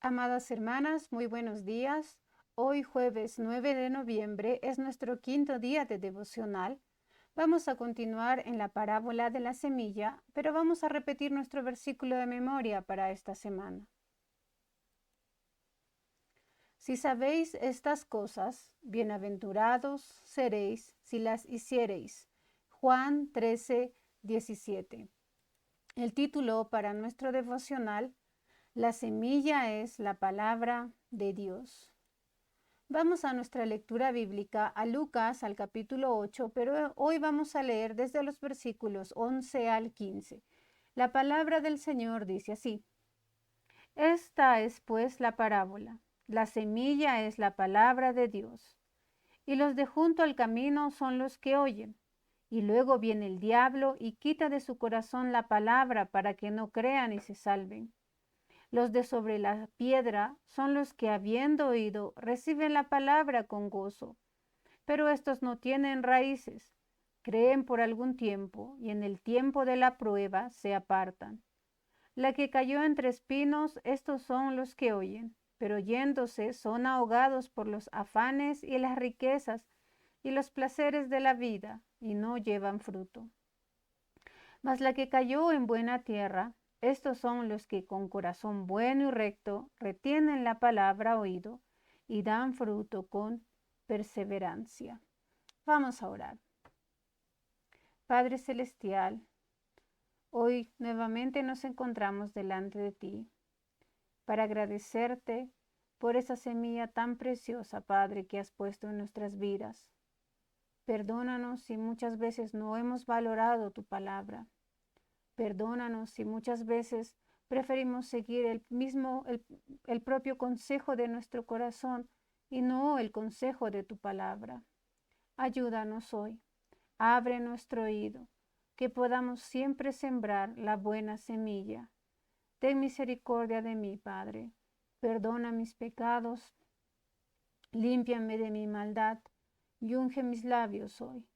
Amadas hermanas, muy buenos días. Hoy jueves 9 de noviembre es nuestro quinto día de devocional. Vamos a continuar en la parábola de la semilla, pero vamos a repetir nuestro versículo de memoria para esta semana. Si sabéis estas cosas, bienaventurados seréis si las hiciereis. Juan 13, 17. El título para nuestro devocional: La semilla es la palabra de Dios. Vamos a nuestra lectura bíblica, a Lucas, al capítulo 8, pero hoy vamos a leer desde los versículos 11 al 15. La palabra del Señor dice así: Esta es pues la parábola. La semilla es la palabra de Dios. Y los de junto al camino son los que oyen. Y luego viene el diablo y quita de su corazón la palabra para que no crean y se salven. Los de sobre la piedra son los que, habiendo oído, reciben la palabra con gozo. Pero estos no tienen raíces, creen por algún tiempo y en el tiempo de la prueba se apartan. La que cayó entre espinos, estos son los que oyen, pero oyéndose son ahogados por los afanes y las riquezas y los placeres de la vida, y no llevan fruto. Mas la que cayó en buena tierra, estos son los que con corazón bueno y recto retienen la palabra oído y dan fruto con perseverancia. Vamos a orar. Padre Celestial, hoy nuevamente nos encontramos delante de ti para agradecerte por esa semilla tan preciosa, Padre, que has puesto en nuestras vidas. Perdónanos si muchas veces no hemos valorado tu palabra. Perdónanos si muchas veces preferimos seguir el propio consejo de nuestro corazón y no el consejo de tu palabra. Ayúdanos hoy. Abre nuestro oído, que podamos siempre sembrar la buena semilla. Ten misericordia de mí, Padre. Perdona mis pecados, límpiame de mi maldad y unge mis labios hoy,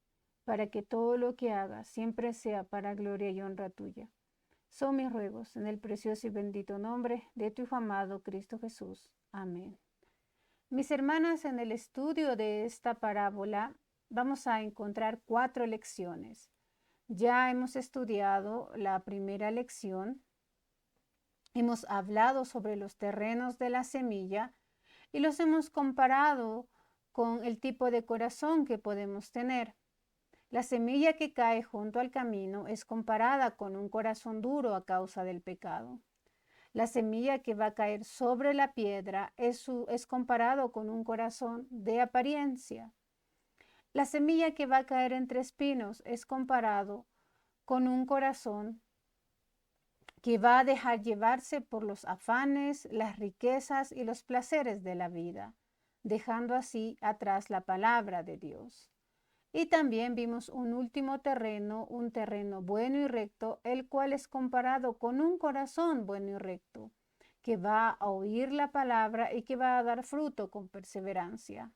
para que todo lo que haga siempre sea para gloria y honra tuya. Son mis ruegos en el precioso y bendito nombre de tu Hijo amado Cristo Jesús. Amén. Mis hermanas, en el estudio de esta parábola vamos a encontrar 4 lecciones. Ya hemos estudiado la primera lección, hemos hablado sobre los terrenos de la semilla y los hemos comparado con el tipo de corazón que podemos tener. La semilla que cae junto al camino es comparada con un corazón duro a causa del pecado. La semilla que va a caer sobre la piedra es comparado con un corazón de apariencia. La semilla que va a caer entre espinos es comparado con un corazón que va a dejar llevarse por los afanes, las riquezas y los placeres de la vida, dejando así atrás la palabra de Dios. Y también vimos un último terreno, un terreno bueno y recto, el cual es comparado con un corazón bueno y recto, que va a oír la palabra y que va a dar fruto con perseverancia.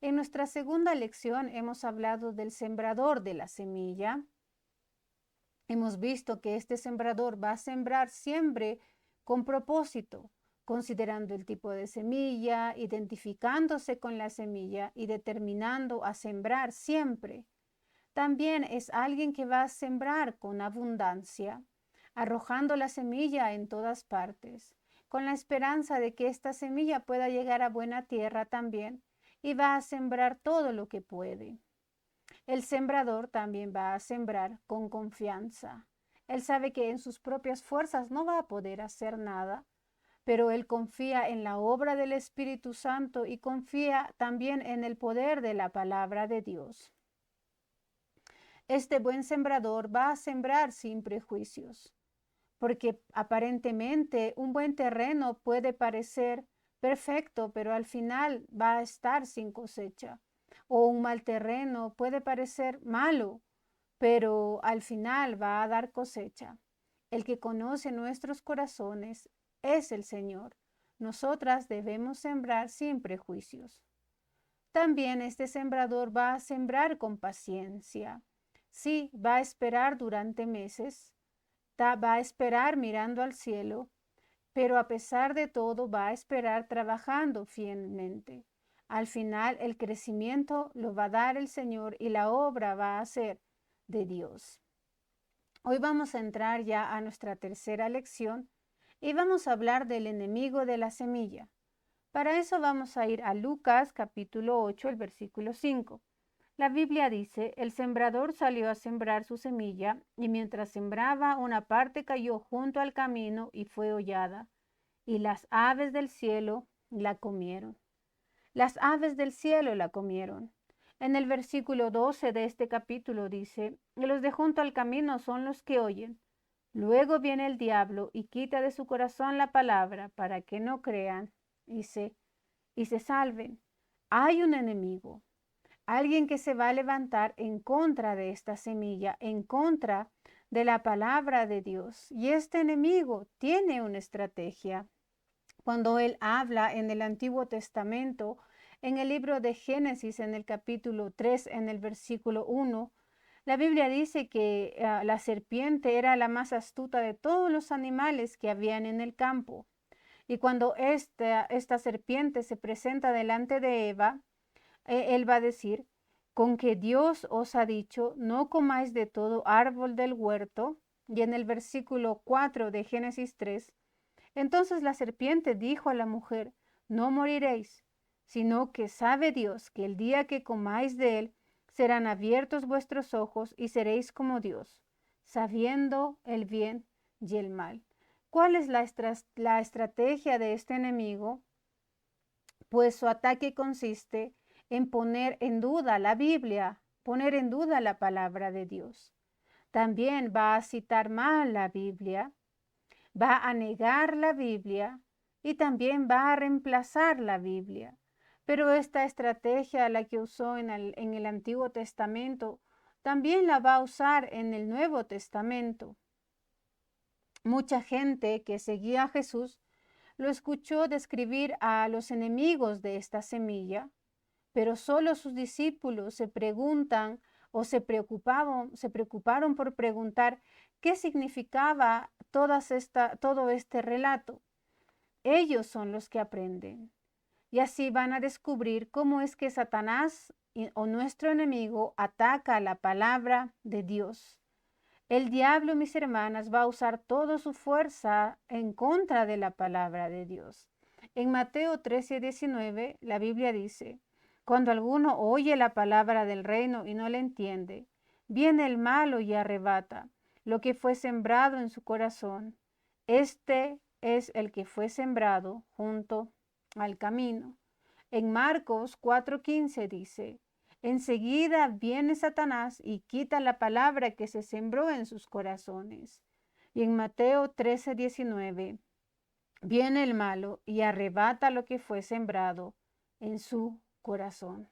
En nuestra segunda lección hemos hablado del sembrador de la semilla. Hemos visto que este sembrador va a sembrar siempre con propósito, considerando el tipo de semilla, identificándose con la semilla y determinando a sembrar siempre. También es alguien que va a sembrar con abundancia, arrojando la semilla en todas partes, con la esperanza de que esta semilla pueda llegar a buena tierra también, y va a sembrar todo lo que puede. El sembrador también va a sembrar con confianza. Él sabe que en sus propias fuerzas no va a poder hacer nada, pero él confía en la obra del Espíritu Santo y confía también en el poder de la palabra de Dios. Este buen sembrador va a sembrar sin prejuicios, porque aparentemente un buen terreno puede parecer perfecto, pero al final va a estar sin cosecha. O un mal terreno puede parecer malo, pero al final va a dar cosecha. El que conoce nuestros corazones es el Señor. Nosotras debemos sembrar sin prejuicios. También este sembrador va a sembrar con paciencia. Sí, va a esperar durante meses, va a esperar mirando al cielo pero a pesar de todo va a esperar trabajando fielmente. Al final el crecimiento lo va a dar el Señor y la obra va a ser de Dios. Hoy vamos a entrar ya a nuestra tercera lección y vamos a hablar del enemigo de la semilla. Para eso vamos a ir a Lucas capítulo 8, el versículo 5. La Biblia dice, el sembrador salió a sembrar su semilla y mientras sembraba una parte cayó junto al camino y fue hollada, y las aves del cielo la comieron. Las aves del cielo la comieron. En el versículo 12 de este capítulo dice, los de junto al camino son los que oyen. Luego viene el diablo y quita de su corazón la palabra para que no crean y se salven. Hay un enemigo, alguien que se va a levantar en contra de esta semilla, en contra de la palabra de Dios. Y este enemigo tiene una estrategia. Cuando él habla en el Antiguo Testamento, en el libro de Génesis, en el capítulo 3, en el versículo 1, la Biblia dice que la serpiente era la más astuta de todos los animales que habían en el campo. Y cuando esta serpiente se presenta delante de Eva, él va a decir, con que Dios os ha dicho, no comáis de todo árbol del huerto. Y en el versículo 4 de Génesis 3, entonces la serpiente dijo a la mujer, no moriréis, sino que sabe Dios que el día que comáis de él, serán abiertos vuestros ojos y seréis como Dios, sabiendo el bien y el mal. ¿Cuál es la estrategia de este enemigo? Pues su ataque consiste en poner en duda la Biblia, poner en duda la palabra de Dios. También va a citar mal la Biblia, va a negar la Biblia y también va a reemplazar la Biblia. Pero esta estrategia, la que usó en el Antiguo Testamento, también la va a usar en el Nuevo Testamento. Mucha gente que seguía a Jesús lo escuchó describir a los enemigos de esta semilla, pero solo sus discípulos se preguntan o se preocuparon por preguntar qué significaba todo este relato. Ellos son los que aprenden. Y así van a descubrir cómo es que Satanás o nuestro enemigo ataca la palabra de Dios. El diablo, mis hermanas, va a usar toda su fuerza en contra de la palabra de Dios. En Mateo 13:19, la Biblia dice, cuando alguno oye la palabra del reino y no la entiende, viene el malo y arrebata lo que fue sembrado en su corazón. Este es el que fue sembrado junto al camino. En Marcos 4:15 dice, enseguida viene Satanás y quita la palabra que se sembró en sus corazones. Y en Mateo 13:19, viene el malo y arrebata lo que fue sembrado en su corazón.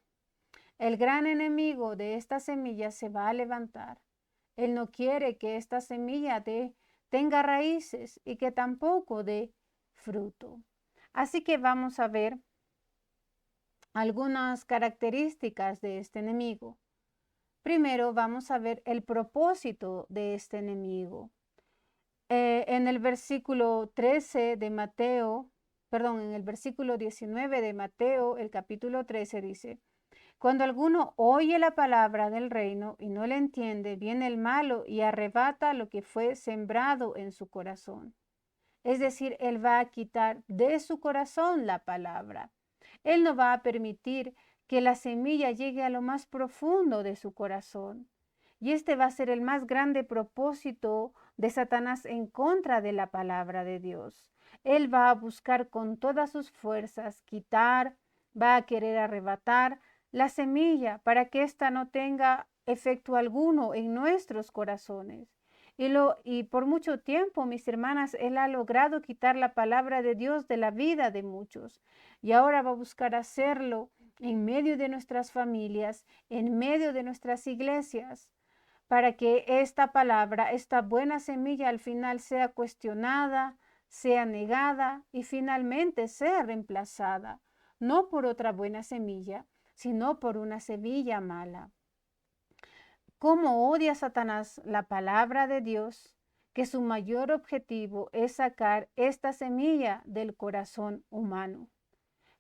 El gran enemigo de esta semilla se va a levantar. Él no quiere que esta semilla tenga raíces y que tampoco dé fruto. Así que vamos a ver algunas características de este enemigo. Primero vamos a ver el propósito de este enemigo. En el versículo 13 de Mateo, perdón, en el versículo 19 de Mateo, el capítulo 13 dice, cuando alguno oye la palabra del reino y no la entiende, viene el malo y arrebata lo que fue sembrado en su corazón. Es decir, él va a quitar de su corazón la palabra. Él no va a permitir que la semilla llegue a lo más profundo de su corazón. Y este va a ser el más grande propósito de Satanás en contra de la palabra de Dios. Él va a buscar con todas sus fuerzas quitar, va a querer arrebatar la semilla para que ésta no tenga efecto alguno en nuestros corazones. Y por mucho tiempo, mis hermanas, Él ha logrado quitar la palabra de Dios de la vida de muchos. Y ahora va a buscar hacerlo en medio de nuestras familias, en medio de nuestras iglesias, para que esta palabra, esta buena semilla al final sea cuestionada, sea negada y finalmente sea reemplazada, no por otra buena semilla, sino por una semilla mala. ¿Cómo odia Satanás la palabra de Dios? que su mayor objetivo es sacar esta semilla del corazón humano.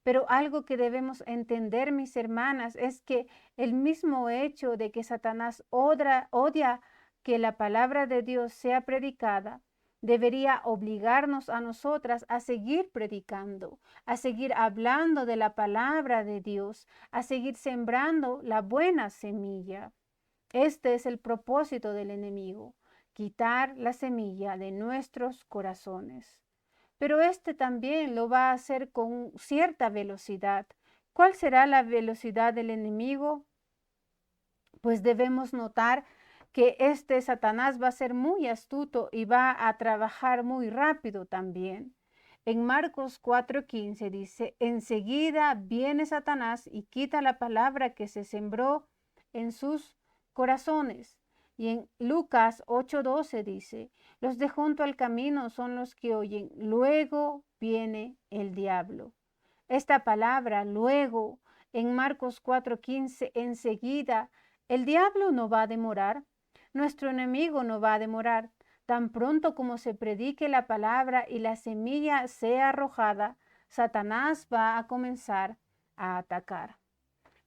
Pero algo que debemos entender, mis hermanas, es que el mismo hecho de que Satanás odia que la palabra de Dios sea predicada, debería obligarnos a nosotras a seguir predicando, a seguir hablando de la palabra de Dios, a seguir sembrando la buena semilla. Este es el propósito del enemigo, quitar la semilla de nuestros corazones. Pero este también lo va a hacer con cierta velocidad. ¿Cuál será la velocidad del enemigo? Pues debemos notar que este Satanás va a ser muy astuto y va a trabajar muy rápido también. En Marcos 4:15 dice, enseguida viene Satanás y quita la palabra que se sembró en sus corazones. Y en Lucas 8:12 dice, los de junto al camino son los que oyen, luego viene el diablo. Esta palabra, luego, en Marcos 4:15, enseguida, el diablo no va a demorar, nuestro enemigo no va a demorar. Tan pronto como se predique la palabra y la semilla sea arrojada, Satanás va a comenzar a atacar.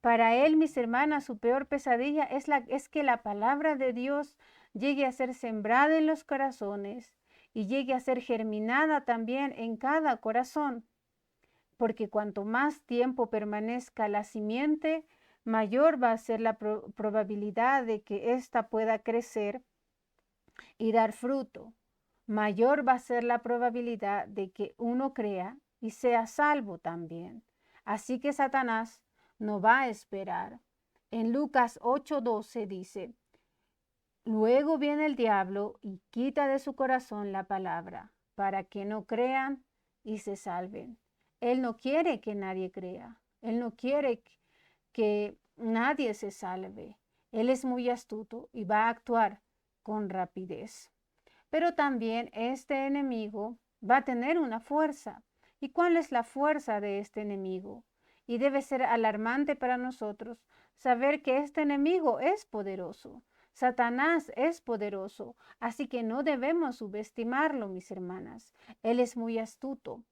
Para él, mis hermanas, su peor pesadilla es que la palabra de Dios llegue a ser sembrada en los corazones y llegue a ser germinada también en cada corazón. Porque cuanto más tiempo permanezca la simiente, mayor va a ser la probabilidad de que ésta pueda crecer y dar fruto. Mayor va a ser la probabilidad de que uno crea y sea salvo también. Así que Satanás no va a esperar. En Lucas 8:12 dice, luego viene el diablo y quita de su corazón la palabra, para que no crean y se salven. Él no quiere que nadie crea. Él no quiere que nadie se salve. Él es muy astuto y va a actuar con rapidez. Pero también este enemigo va a tener una fuerza. ¿Y cuál es la fuerza de este enemigo? Y debe ser alarmante para nosotros saber que este enemigo es poderoso. Satanás es poderoso, así que no debemos subestimarlo, mis hermanas. Él es muy astuto.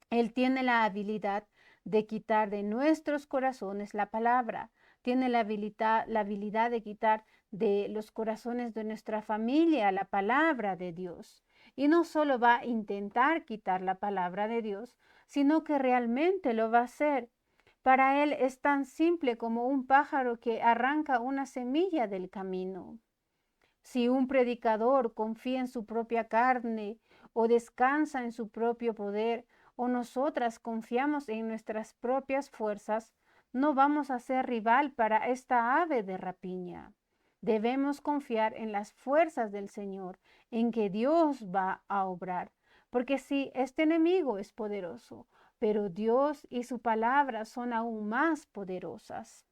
Él tiene la habilidad de quitar de nuestros corazones la palabra. Tiene la habilidad de quitar de los corazones de nuestra familia la palabra de Dios. Y no solo va a intentar quitar la palabra de Dios, sino que realmente lo va a hacer. Para él es tan simple como un pájaro que arranca una semilla del camino. Si un predicador confía en su propia carne o descansa en su propio poder, o nosotras confiamos en nuestras propias fuerzas, no vamos a ser rival para esta ave de rapiña. Debemos confiar en las fuerzas del Señor, en que Dios va a obrar. Porque sí, este enemigo es poderoso, pero Dios y su palabra son aún más poderosas.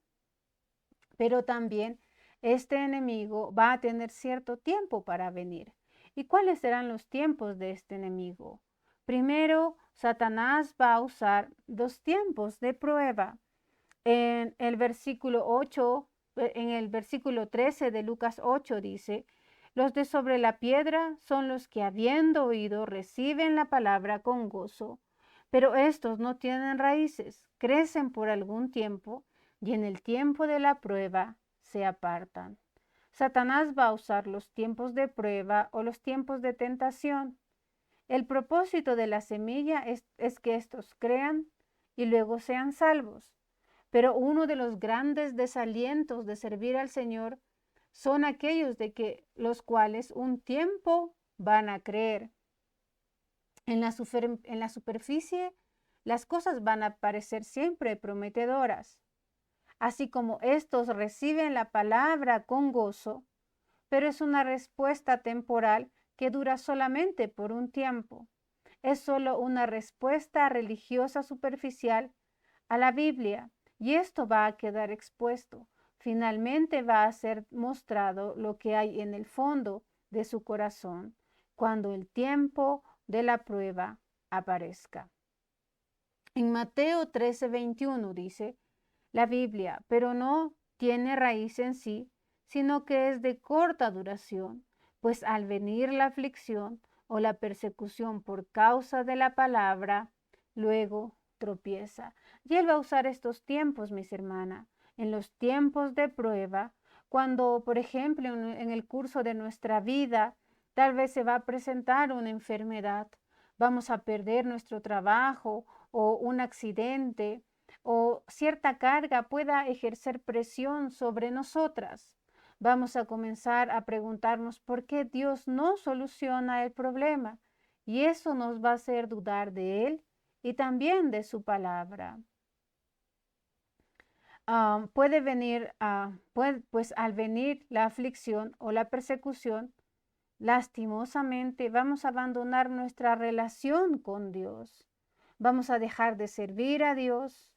Pero también este enemigo va a tener cierto tiempo para venir. ¿Y cuáles serán los tiempos de este enemigo? Primero, Satanás va a usar 2 tiempos de prueba. En el versículo 8, en el versículo 13 de Lucas 8 dice, los de sobre la piedra son los que habiendo oído reciben la palabra con gozo, pero estos no tienen raíces, crecen por algún tiempo y en el tiempo de la prueba se apartan. Satanás va a usar los tiempos de prueba o los tiempos de tentación. El propósito de la semilla es que estos crean y luego sean salvos. Pero uno de los grandes desalientos de servir al Señor son aquellos de que los cuales un tiempo van a creer. En la superficie, las cosas van a parecer siempre prometedoras. Así como estos reciben la palabra con gozo, pero es una respuesta temporal que dura solamente por un tiempo. Es solo una respuesta religiosa superficial a la Biblia y esto va a quedar expuesto. Finalmente va a ser mostrado lo que hay en el fondo de su corazón cuando el tiempo de la prueba aparezca. En Mateo 13:21 dice la Biblia, pero no tiene raíz en sí, sino que es de corta duración. pues al venir la aflicción o la persecución por causa de la palabra, luego tropieza. Y Él va a usar estos tiempos, mis hermanas, en los tiempos de prueba, cuando, por ejemplo, en el curso de nuestra vida, tal vez se va a presentar una enfermedad, vamos a perder nuestro trabajo o un accidente o cierta carga pueda ejercer presión sobre nosotras. Vamos a comenzar a preguntarnos por qué Dios no soluciona el problema y eso nos va a hacer dudar de Él y también de su palabra. Puede venir, pues al venir la aflicción o la persecución, lastimosamente vamos a abandonar nuestra relación con Dios. Vamos a dejar de servir a Dios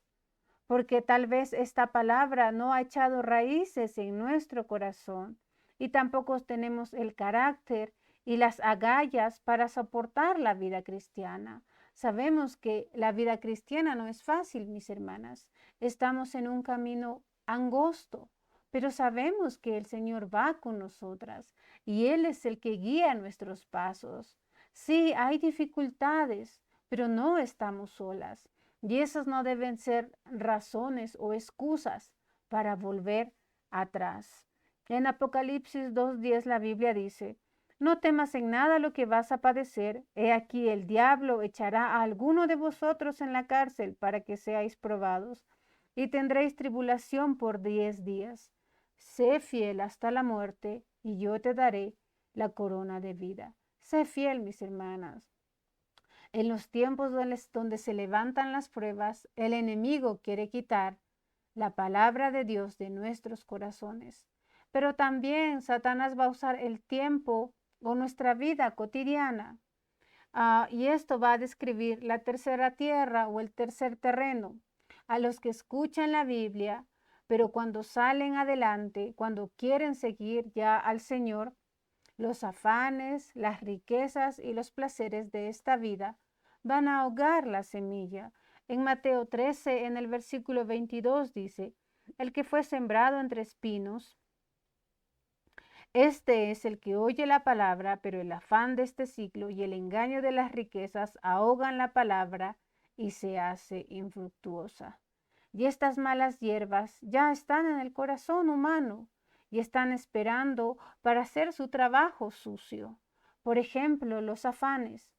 porque tal vez esta palabra no ha echado raíces en nuestro corazón y tampoco tenemos el carácter y las agallas para soportar la vida cristiana. Sabemos que la vida cristiana no es fácil, mis hermanas. Estamos en un camino angosto, pero sabemos que el Señor va con nosotras y Él es el que guía nuestros pasos. Sí, hay dificultades, pero no estamos solas. Y esas no deben ser razones o excusas para volver atrás. En Apocalipsis 2:10 la Biblia dice, no temas en nada lo que vas a padecer. He aquí el diablo echará a alguno de vosotros en la cárcel para que seáis probados y tendréis tribulación por 10 días. Sé fiel hasta la muerte y yo te daré la corona de vida. Sé fiel, mis hermanas. En los tiempos donde se levantan las pruebas, el enemigo quiere quitar la palabra de Dios de nuestros corazones. Pero también Satanás va a usar el tiempo o nuestra vida cotidiana. Y esto va a describir la tercera tierra o el tercer terreno. A los que escuchan la Biblia, pero cuando salen adelante, cuando quieren seguir ya al Señor, los afanes, las riquezas y los placeres de esta vida van a ahogar la semilla. En Mateo 13, en el versículo 22 dice, el que fue sembrado entre espinos, este es el que oye la palabra, pero el afán de este siglo y el engaño de las riquezas ahogan la palabra y se hace infructuosa. Y estas malas hierbas ya están en el corazón humano y están esperando para hacer su trabajo sucio. Por ejemplo, los afanes.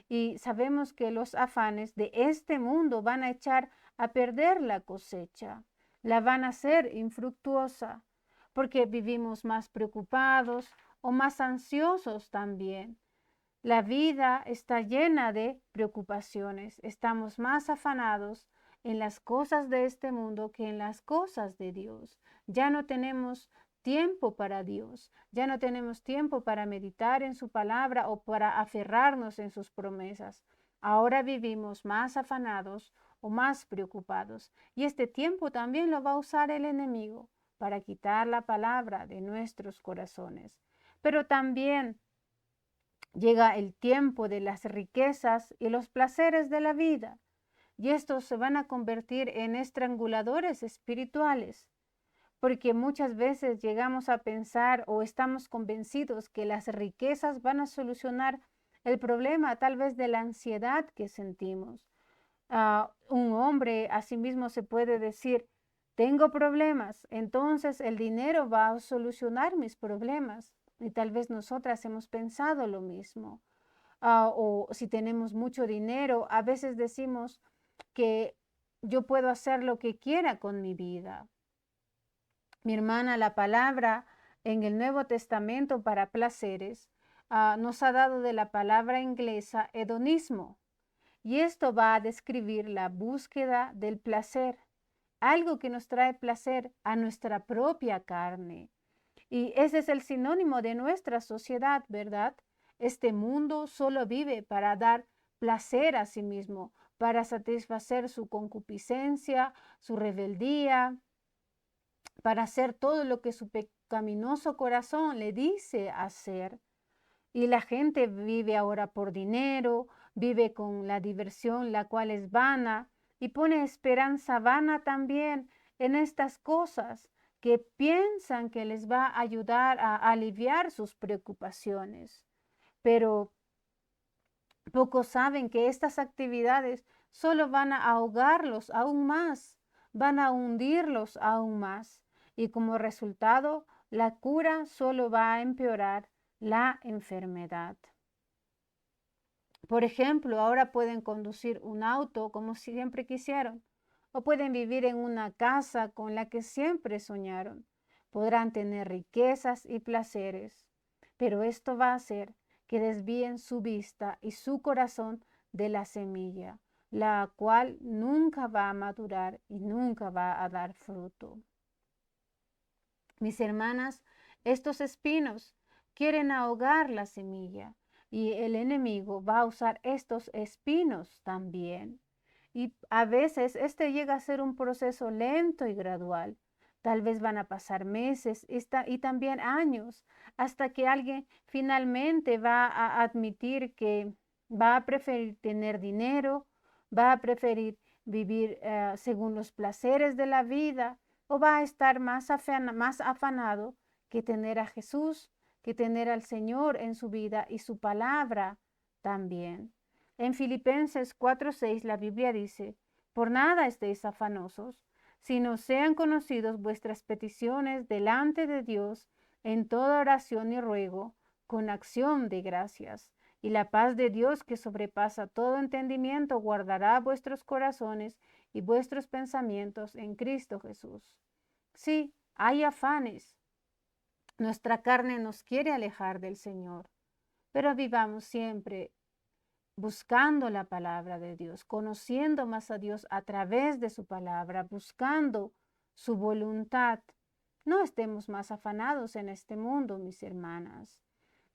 Y sabemos que los afanes de este mundo van a echar a perder la cosecha, la van a hacer infructuosa, porque vivimos más preocupados o más ansiosos también. La vida está llena de preocupaciones, estamos más afanados en las cosas de este mundo que en las cosas de Dios. Ya no tenemos tiempo para Dios, ya no tenemos tiempo para meditar en su palabra o para aferrarnos en sus promesas. Ahora vivimos más afanados o más preocupados y este tiempo también lo va a usar el enemigo para quitar la palabra de nuestros corazones. Pero también llega el tiempo de las riquezas y los placeres de la vida, y estos se van a convertir en estranguladores espirituales, porque muchas veces llegamos a pensar o estamos convencidos que las riquezas van a solucionar el problema tal vez de la ansiedad que sentimos. Un hombre asimismo se puede decir, tengo problemas, entonces el dinero va a solucionar mis problemas. Y tal vez nosotras hemos pensado lo mismo. O si tenemos mucho dinero, a veces decimos que yo puedo hacer lo que quiera con mi vida. Mi hermana, la palabra en el Nuevo Testamento para placeres nos ha dado de la palabra inglesa hedonismo. Y esto va a describir la búsqueda del placer, algo que nos trae placer a nuestra propia carne. Y ese es el sinónimo de nuestra sociedad, ¿verdad? Este mundo solo vive para dar placer a sí mismo, para satisfacer su concupiscencia, su rebeldía, para hacer todo lo que su pecaminoso corazón le dice hacer. Y la gente vive ahora por dinero, vive con la diversión, la cual es vana, y pone esperanza vana también en estas cosas que piensan que les va a ayudar a aliviar sus preocupaciones, pero pocos saben que estas actividades solo van a ahogarlos aún más, van a hundirlos aún más, y como resultado, la cura solo va a empeorar la enfermedad. Por ejemplo, ahora pueden conducir un auto como siempre quisieron, o pueden vivir en una casa con la que siempre soñaron. Podrán tener riquezas y placeres, pero esto va a hacer que desvíen su vista y su corazón de la semilla, la cual nunca va a madurar y nunca va a dar fruto. Mis hermanas, estos espinos quieren ahogar la semilla y el enemigo va a usar estos espinos también. Y a veces este llega a ser un proceso lento y gradual. Tal vez van a pasar meses y también años hasta que alguien finalmente va a admitir que va a preferir tener dinero, va a preferir vivir según los placeres de la vida, o va a estar más afanado que tener a Jesús, que tener al Señor en su vida y su palabra también. En Filipenses 4:6 la Biblia dice, por nada estéis afanosos, sino sean conocidos vuestras peticiones delante de Dios en toda oración y ruego, con acción de gracias. Y la paz de Dios, que sobrepasa todo entendimiento, guardará vuestros corazones y vuestros pensamientos en Cristo Jesús. Sí, hay afanes. Nuestra carne nos quiere alejar del Señor, pero vivamos siempre buscando la palabra de Dios, conociendo más a Dios a través de su palabra, buscando su voluntad. No estemos más afanados en este mundo, mis hermanas.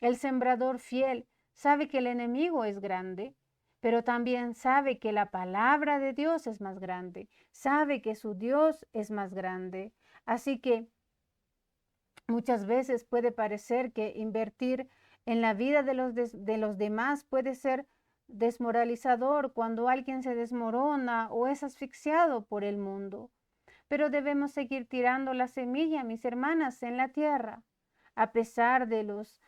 El sembrador fiel sabe que el enemigo es grande, pero también sabe que la palabra de Dios es más grande, sabe que su Dios es más grande. Así que muchas veces puede parecer que invertir en la vida de los demás puede ser desmoralizador cuando alguien se desmorona o es asfixiado por el mundo. Pero debemos seguir tirando la semilla, mis hermanas, en la tierra. A pesar de los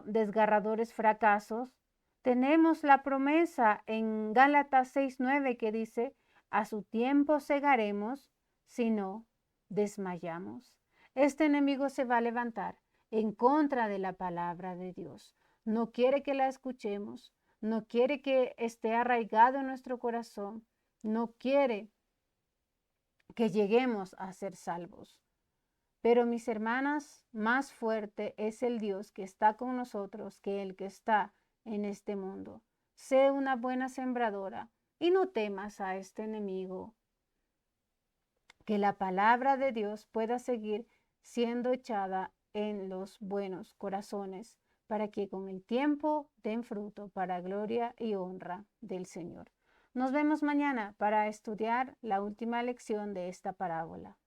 desgarradores fracasos, tenemos la promesa en Gálatas 6:9 que dice, a su tiempo segaremos si no desmayamos. Este enemigo se va a levantar en contra de la palabra de Dios. No quiere que la escuchemos, no quiere que esté arraigado en nuestro corazón, no quiere que lleguemos a ser salvos. Pero mis hermanas, más fuerte es el Dios que está con nosotros que el que está en este mundo. Sé una buena sembradora y no temas a este enemigo. Que la palabra de Dios pueda seguir siendo echada en los buenos corazones para que con el tiempo den fruto para gloria y honra del Señor. Nos vemos mañana para estudiar la última lección de esta parábola.